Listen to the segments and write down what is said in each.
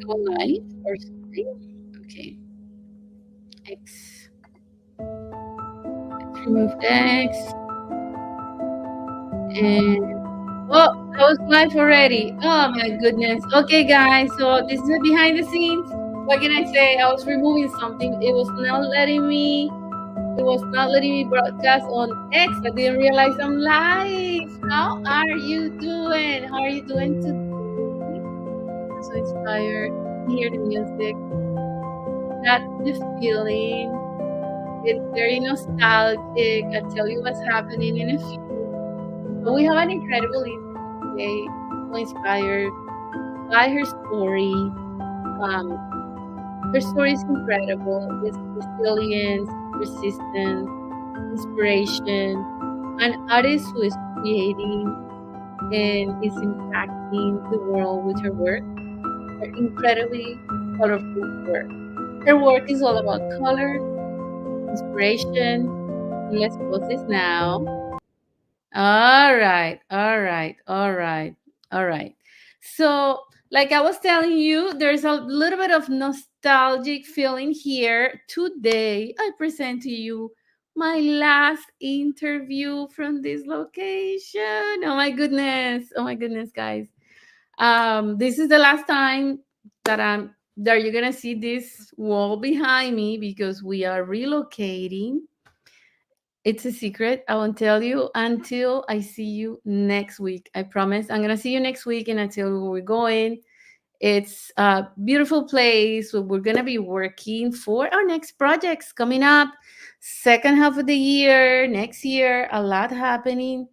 go live or something. Okay. X. Let's remove X. And oh, that was live already. Oh my goodness. Okay, guys. So this is the behind the scenes. What can I say? I was removing something. It was not letting me. It was not letting me broadcast on X. I didn't realize I'm live. How are you doing? How are you doing today? I'm so inspired. Hear the music. That's the feeling. It's very nostalgic. I'll tell you what's happening in a few. But we have an incredible listener today. So inspired by her story. Um, her story is incredible. It's resilience, persistence, inspiration. An artist who is creating and is impacting the world with her work. Her incredibly colorful work. Her work is all about color, inspiration. And let's pause this now. All right, all right, all right, all right. So, like I was telling you, there's a little bit of nostalgic feeling here. Today, I present to you my last interview from this location. Oh my goodness, guys. This is the last time that you're gonna see this wall behind me because we are relocating. It's a secret. I won't tell you until I see you next week. I promise. I'm gonna see you next week and I tell you where we're going. It's a beautiful place where we're gonna be working for our next projects coming up. Second half of the year, next year, a lot happening.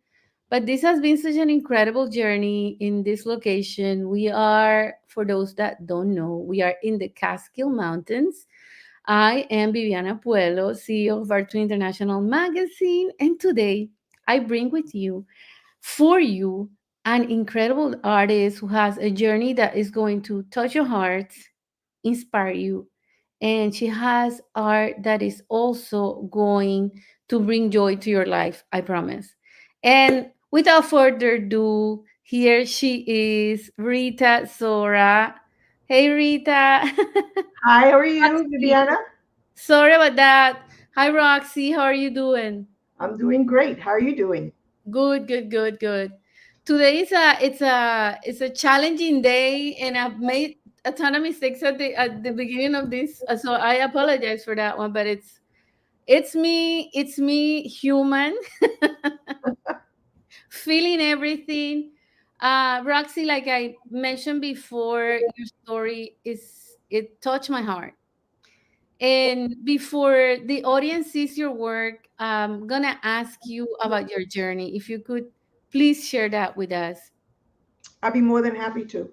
But this has been such an incredible journey in this location. We are, for those that don't know, we are in the Catskill Mountains. I am Viviana Puello, CEO of ArtTour International Magazine, and today I bring with you, for you, an incredible artist who has a journey that is going to touch your heart, inspire you, and she has art that is also going to bring joy to your life, I promise. And without further ado, here she is, Rita Sora. Hey, Rita. Hi, how are you, Roxy. Viviana? Sorry about that. Hi, Roxy. How are you doing? I'm doing great. How are you doing? Good, good, good, good. Today is a challenging day, and I've made a ton of mistakes at the beginning of this, so I apologize for that one. But it's me, human, feeling everything. Roxy, like I mentioned before, your story is it touched my heart. And before the audience sees your work, I'm gonna ask you about your journey. If you could please share that with us. I'd be more than happy to.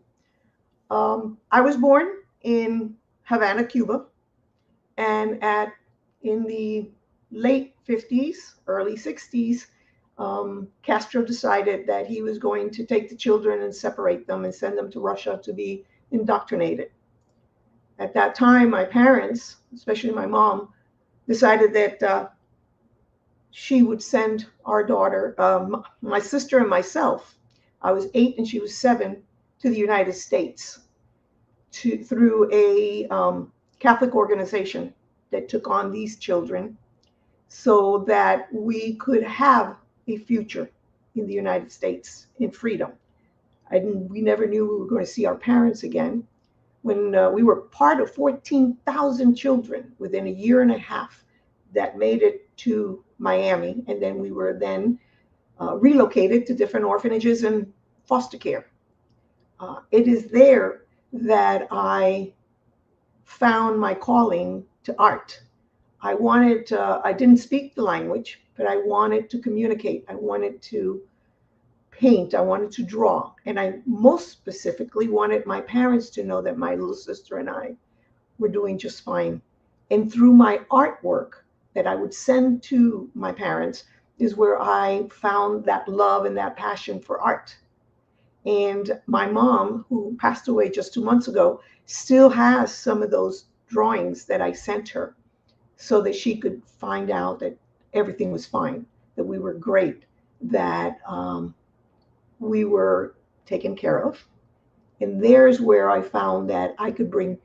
I was born in Havana, Cuba, and at in the late 50s, early 60s, Castro decided that he was going to take the children and separate them and send them to Russia to be indoctrinated. At that time, my parents, especially my mom, decided that she would send our daughter, my sister and myself. I was 8 and she was 7, to the United States through a Catholic organization that took on these children so that we could have a future in the United States in freedom. We never knew we were going to see our parents again. When we were part of 14,000 children within a year and a half that made it to Miami, and then we were then relocated to different orphanages and foster care. It is there that I found my calling to art. I didn't speak the language, but I wanted to communicate. I wanted to paint. I wanted to draw. And I most specifically wanted my parents to know that my little sister and I were doing just fine. And through my artwork that I would send to my parents is where I found that love and that passion for art. And my mom, who passed away just 2 months ago, still has some of those drawings that I sent her so that she could find out that everything was fine, that we were great, that we were taken care of. And there's where I found that I could bring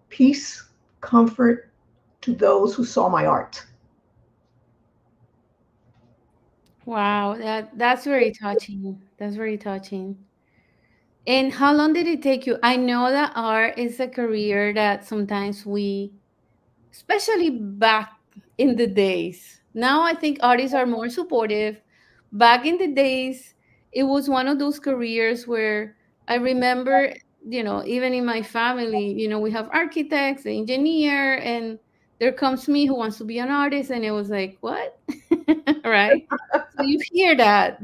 peace, comfort to those who saw my art. Wow, that's very touching. That's very touching. And how long did it take you? I know that art is a career that sometimes we, especially back in the days. Now I think artists are more supportive. Back in the days, it was one of those careers where I remember, even in my family, we have architects, the engineer, and there comes me who wants to be an artist, and it was like, what? Right? So you hear that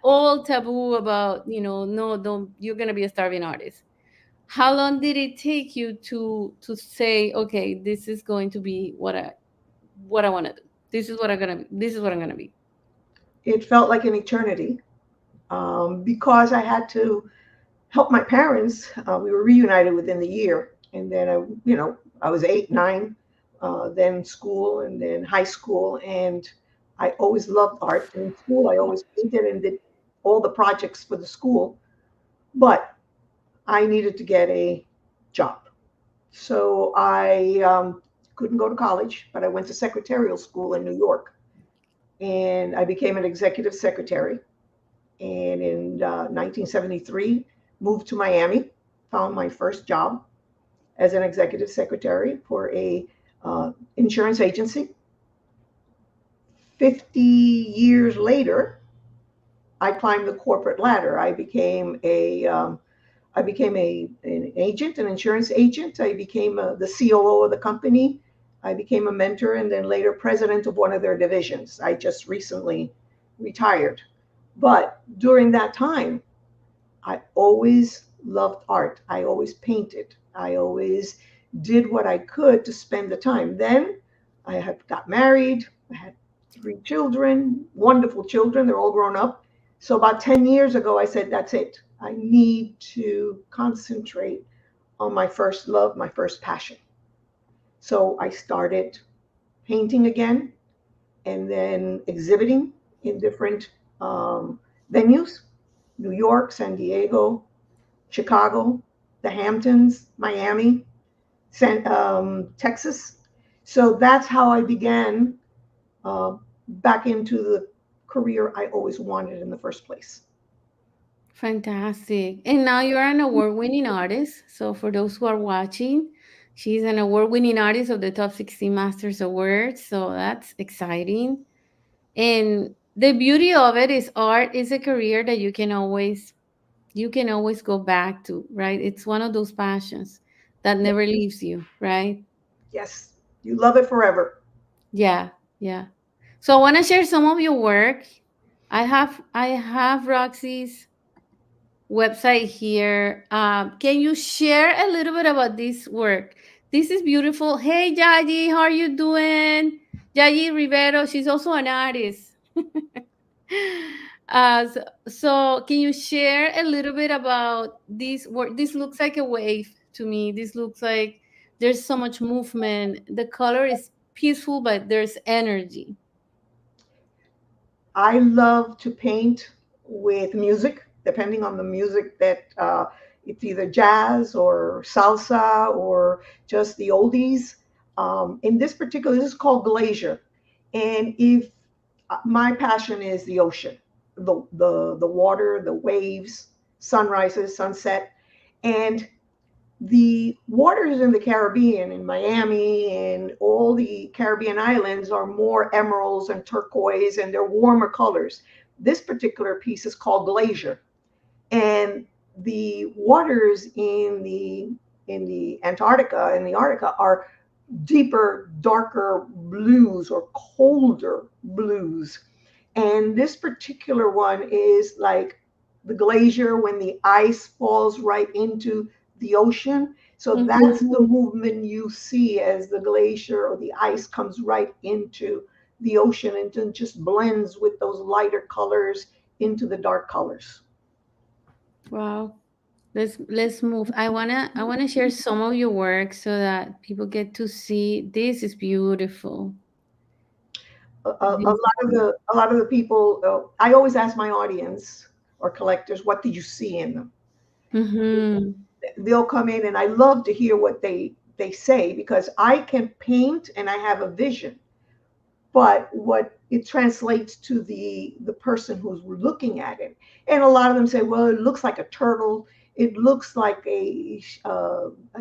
old taboo about, no, don't, you're gonna be a starving artist. How long did it take you to say, okay, this is going to be what I want to do? This is what I'm gonna be. It felt like an eternity because I had to help my parents. We were reunited within the year, and then I was 8, 9, then school, and then high school, and I always loved art. And in school, I always painted and did all the projects for the school, but I needed to get a job. So I couldn't go to college, but I went to secretarial school in New York, and I became an executive secretary. And in 1973, moved to Miami, found my first job as an executive secretary for a insurance agency. 50 years later, I climbed the corporate ladder. I became an agent, an insurance agent. I became the COO of the company. I became a mentor and then later president of one of their divisions. I just recently retired. But during that time, I always loved art. I always painted. I always did what I could to spend the time. Then I had got married. I had 3 children, wonderful children. They're all grown up. So about 10 years ago, I said, that's it. I need to concentrate on my first love, my first passion. So I started painting again and then exhibiting in different venues, New York, San Diego, Chicago, the Hamptons, Miami, Texas. So that's how I began uh, back into the career I always wanted in the first place. Fantastic. And now you're an award-winning artist. So for those who are watching, she's an award-winning artist of the Top 16 Masters Awards. So that's exciting. And the beauty of it is art is a career that you can always go back to, right? It's one of those passions that never leaves you, right? Yes, you love it forever. Yeah, yeah. So I want to share some of your work. I have Roxy's website here. Can you share a little bit about this work? This is beautiful. Hey, Yayi, how are you doing? Yayi Rivero, she's also an artist. So can you share a little bit about this work? This looks like a wave to me. This looks like there's so much movement. The color is peaceful, but there's energy. I love to paint with music, depending on the music that it's either jazz or salsa or just the oldies. In this particular, this is called glacier, and if my passion is the ocean, the water, the waves, sunrises, sunset, and the waters in the Caribbean, in Miami, and all the Caribbean islands are more emeralds and turquoise, and they're warmer colors. This particular piece is called Glacier, and the waters in the Antarctica and the Arctica are deeper, darker blues or colder blues. And this particular one is like the glacier when the ice falls right into the ocean. So that's Mhm. the movement you see as the glacier or the ice comes right into the ocean and then just blends with those lighter colors into the dark colors. Wow. Let's move. I wanna share some of your work so that people get to see. This is beautiful. This is beautiful. A lot of the people, I always ask my audience or collectors, what did you see in them? Mm-hmm. They'll come in, and I love to hear what they say, because I can paint and I have a vision, but what it translates to the person who's looking at it. And a lot of them say, well, it looks like a turtle, it looks like a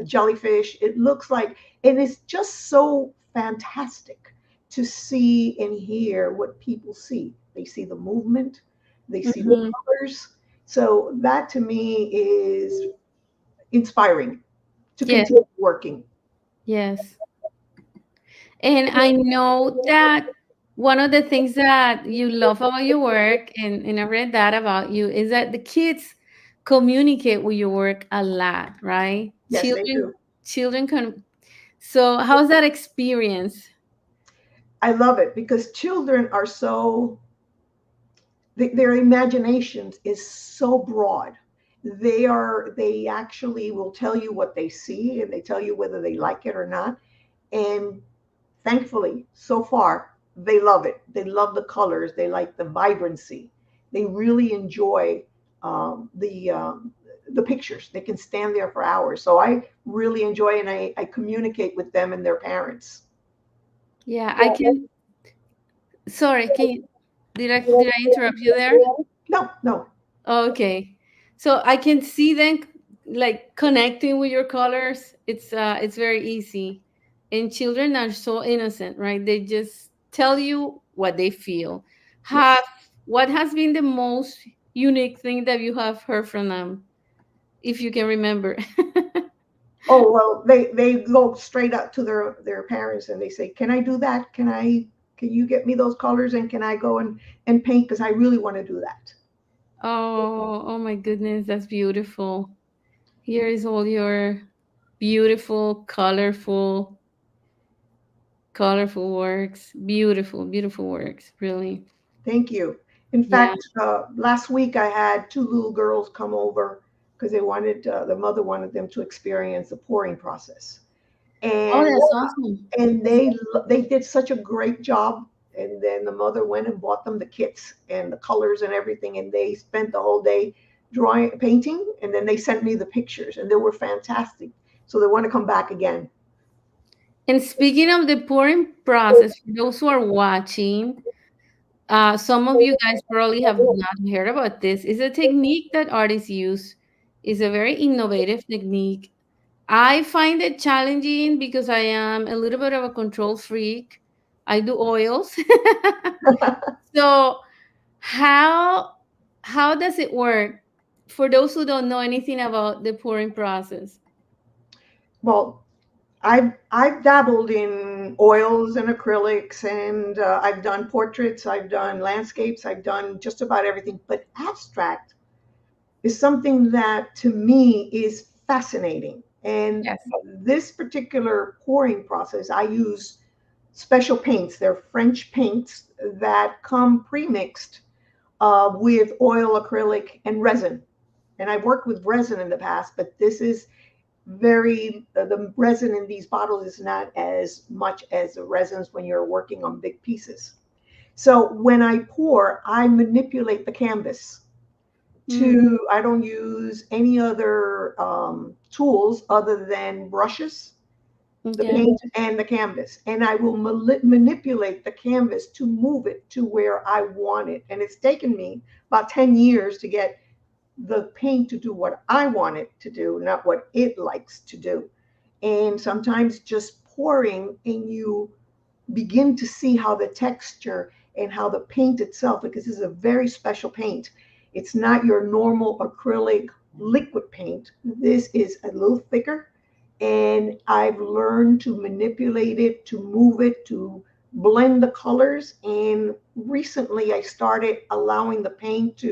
jellyfish, it looks like, and it's just so fantastic to see and hear what people see. They see the movement, they see the Mm-hmm. colors. So that to me is inspiring to Yes, continue working. yes. And I know that one of the things that you love about your work, and I read that about you, is that the kids communicate with your work a lot, right? Yes, they do. Children can. So, how's that experience? I love it because children are so, their imaginations is so broad. They actually will tell you what they see, and they tell you whether they like it or not. And thankfully, so far, they love it. They love the colors. They like the vibrancy. They really enjoy the pictures. They can stand there for hours. So I really enjoy, and I communicate with them and their parents. Yeah, I can. Sorry, can you, did I interrupt you there? No, no. Okay. So I can see them like connecting with your colors. It's very easy. And children are so innocent, right? They just tell you what they feel. Have Yes. what has been the most unique thing that you have heard from them, if you can remember? Oh, well, they go straight up to their parents, and they say, "Can I do that? Can you get me those colors, and can I go and paint, because I really want to do that." Oh, oh my goodness, that's beautiful. Here is all your beautiful, colorful works. Beautiful, beautiful works, really. Thank you. In Yeah. fact, last week I had two little girls come over because the mother wanted them to experience the pouring process, Oh, and that's awesome. they did such a great job. And then the mother went and bought them the kits and the colors and everything, and they spent the whole day drawing, painting, and then they sent me the pictures, and they were fantastic. So they want to come back again. And speaking of the pouring process, for those who are watching, some of you guys probably have not heard about this. It's a technique that artists use. It's a very innovative technique. I find it challenging because I am a little bit of a control freak. I do oils. So how how does it work for those who don't know anything about the pouring process? Well, I've dabbled in oils and acrylics, and I've done portraits, I've done landscapes, I've done just about everything. But abstract is something that to me is fascinating. And Yes. this particular pouring process, I use special paints. They're French paints that come pre-mixed with oil, acrylic, and resin. And I've worked with resin in the past, but this is the resin in these bottles is not as much as the resins when you're working on big pieces. So when I pour, I manipulate the canvas. Mm, I don't use any other tools other than brushes, the okay. paint, and the canvas. And I will manipulate the canvas to move it to where I want it. And it's taken me about 10 years to get the paint to do what I want it to do, not what it likes to do. And sometimes just pouring, and you begin to see how the texture and how the paint itself, because this is a very special paint. It's not your normal acrylic liquid paint. This is a little thicker, and I've learned to manipulate it, to move it, to blend the colors. And recently I started allowing the paint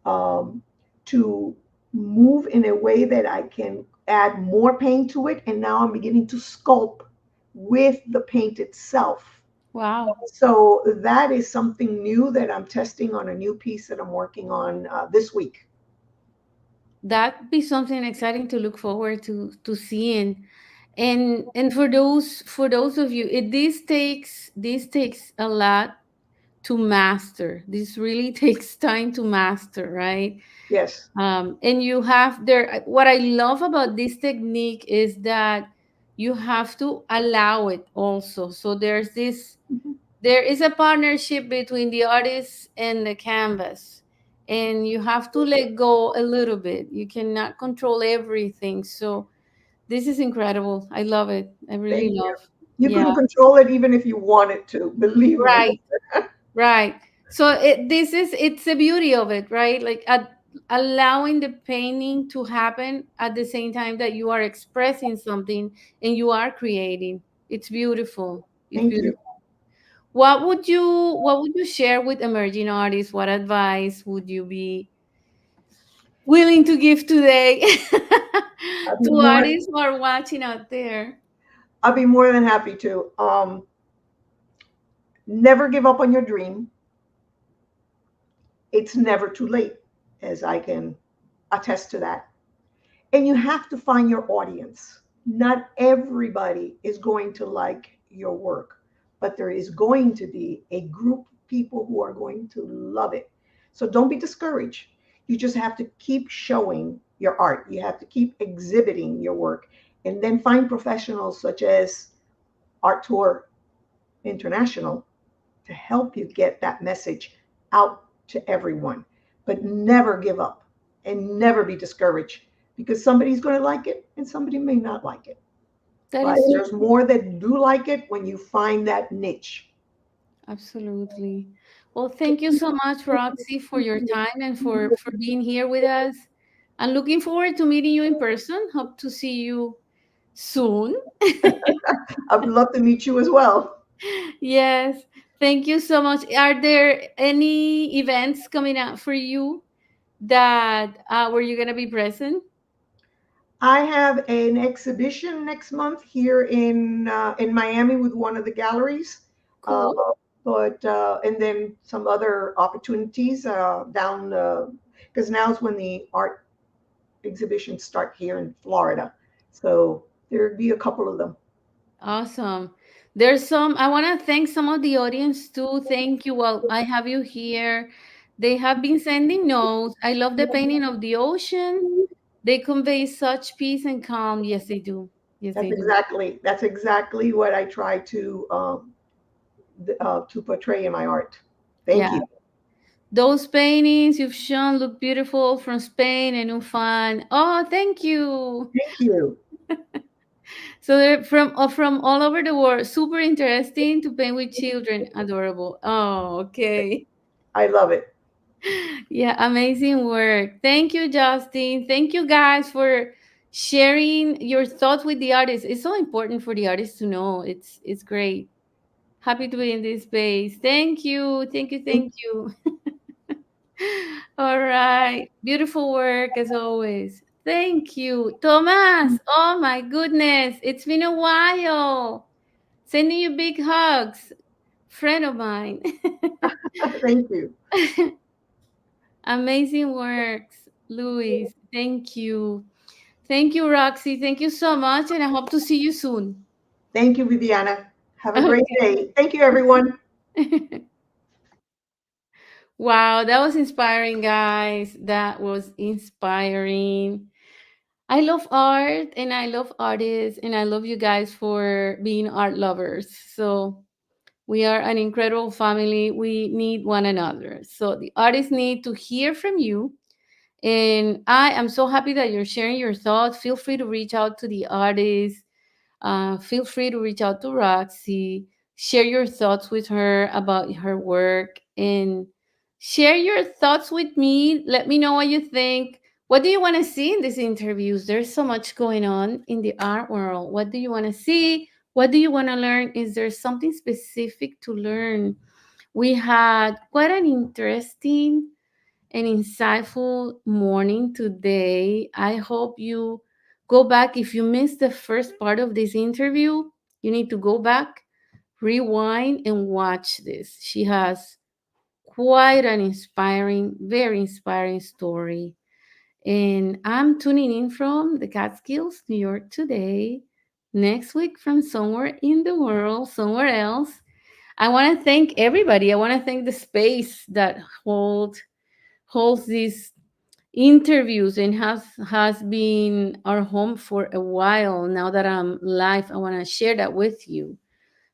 um, to move in a way that I can add more paint to it. And now I'm beginning to sculpt with the paint itself. Wow. So that is something new that I'm testing on a new piece that I'm working on this week. That'd be something exciting to look forward to seeing. And for those of you, this takes a lot to master. This really takes time to master, right? Yes. And you have there, what I love about this technique is that you have to allow it also. So Mhm. there is a partnership between the artist and the canvas, and you have to let go a little bit. You cannot control everything. So this is incredible. I love it. I really Thank you. love. You Yeah, couldn't control it even if you wanted to, believe me. right. Right. So it's the beauty of it, right? Like allowing the painting to happen at the same time that you are expressing something and you are creating. It's beautiful. It's Thank you. beautiful. What would you share with emerging artists? What advice would you be willing to give today I'd be to more artists who are watching out there? I'd be more than happy to. Never give up on your dream. It's never too late, as I can attest to that. And you have to find your audience. Not everybody is going to like your work, but there is going to be a group of people who are going to love it. So don't be discouraged. You just have to keep showing your art. You have to keep exhibiting your work, and then find professionals such as ArtTour International to help you get that message out to everyone. But never give up and never be discouraged, because somebody's going to like it and somebody may not like it. That But is there's more that do like it when you find that niche. absolutely. Well, thank you so much, Roxy, for your time and for being here with us. I'm looking forward to meeting you in person. Hope to see you soon. I would love to meet you as well. Yes. Thank you so much. Are there any events coming up for you that where you're gonna be present? I have an exhibition next month here in Miami with one of the galleries, uh, Cool. but and then some other opportunities down because now is when the art exhibitions start here in Florida. So there'd be a couple of them. Awesome. There's some, I want to thank some of the audience too. Thank you. Well, I have you here. They have been sending notes. I love the painting of the ocean. They convey such peace and calm. Yes, they do. Yes, they do. That's exactly what I try to portray in my art. Thank Yeah. you. Those paintings you've shown look beautiful from Spain and Ufan. Oh, thank you. Thank you. So they're from all over the world. Super interesting to paint with children. Adorable. Oh, okay. I love it. Yeah, amazing work. Thank you, Justin. Thank you guys for sharing your thoughts with the artists. It's so important for the artists to know. It's great. Happy to be in this space. Thank you. Thank you. Thank Thank you. All right. Beautiful work as always. Thank you. Thomas. Oh my goodness. It's been a while. Sending you big hugs. Friend of mine. thank you. Amazing works, Luis. Thank you. Thank you, Roxy. Thank you so much. And I hope to see you soon. Thank you, Viviana. Have a great Okay. day. Thank you, everyone. Wow, that was inspiring, guys. That was inspiring. I love art and I love artists and I love you guys for being art lovers. So we are an incredible family. We need one another. So the artists need to hear from you. And I am so happy that you're sharing your thoughts. Feel free to reach out to the artist. Feel free to reach out to Roxy. Share your thoughts with her about her work and share your thoughts with me. Let me know what you think. What do you want to see in these interviews? There's so much going on in the art world. What do you want to see? What do you want to learn? Is there something specific to learn? We had quite an interesting an insightful morning today. I hope you go back. If you missed the first part of this interview, you need to go back, rewind, and watch this. She has quite an inspiring, very inspiring story. And I'm tuning in from the Catskills, New York today. Next week from somewhere in the world, somewhere else. I want to thank everybody. I want to thank the space that holds these interviews and has been our home for a while. Now that I'm live, I want to share that with you.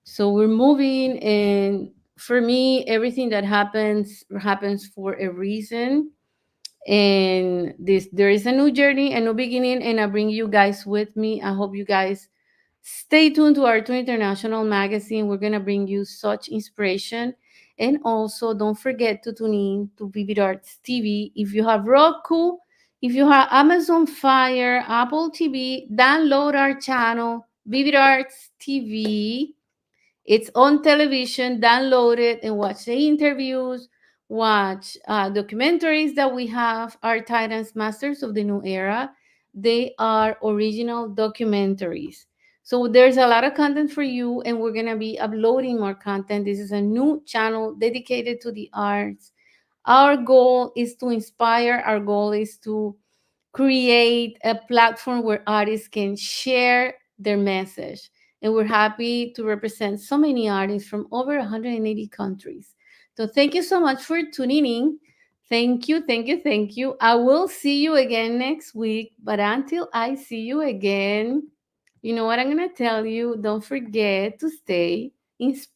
So we're moving, and for me, everything that happens for a reason. And this there is a new journey, a new beginning, and I bring you guys with me. I hope you guys stay tuned to ArtTour International Magazine. We're gonna bring you such inspiration. And also don't forget to tune in to Vivid Arts TV. If you have Roku, if you have Amazon Fire, Apple TV, download our channel, Vivid Arts TV. It's on television. Download it and watch the interviews, watch documentaries that we have. Our Titans Masters of the New Era. They are original documentaries. So there's a lot of content for you, and we're going to be uploading more content. This is a new channel dedicated to the arts. Our goal is to inspire, our goal is to create a platform where artists can share their message. And we're happy to represent so many artists from over 180 countries. So thank you so much for tuning in. Thank you, thank you, thank you. I will see you again next week. But until I see you again, you know what I'm going to tell you? Don't forget to stay inspired.